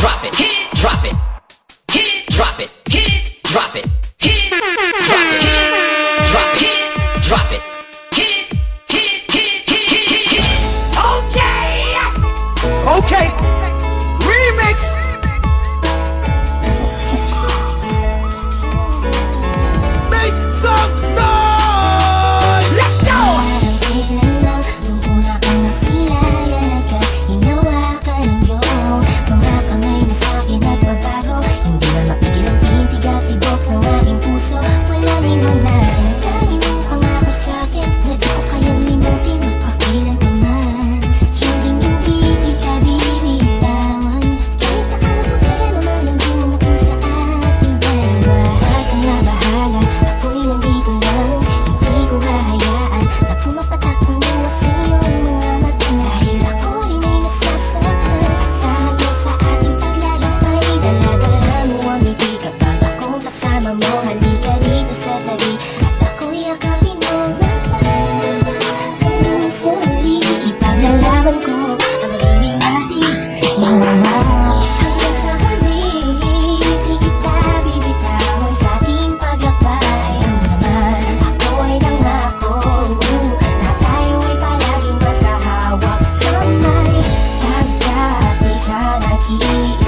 drop it, hit it, drop it, hit it, drop it, hit it, drop it, hit it, drop it, hit it, drop it, hit it, drop it, hit it, hit it, hit it, hit it. Okay. Okay, remix. Make some noise. Let's go. Nung una kang nasila, yan agad ginawa ka ng iyong mga kamay mo sa'kin nagbabago. Hindi na mapigil ang tintig-tibok ng aking puso. Walang iwanan ang tanging mong pangako sa'kin na di ko kayang limutin magpakilan pa man. Hindi kita binitawan kahit na ang problema man ang dumating sa ating dalawa. Wag kang na bahala, ako'y nandito lang. Hindi ko hahayaan na pumapatak ang buwa sa iyong mga mata. Dahil ako rin ay nasasaktan. Asahan mo sa ating paglalakbay. Dala-dala mo ang ngiti kapag akong kasama mo. Halika dito sa tabi at ako'y yakapin mo. Hanggang sa huli, ipaglalaban ko ang pag-ibig natin. Hanggang sa huli, di kita bibitawan sa ating paglakbay. Alam mo naman, ako ay nangako na tayo ay palaging magkahawak kamay. Pagkat di ka nag-iisip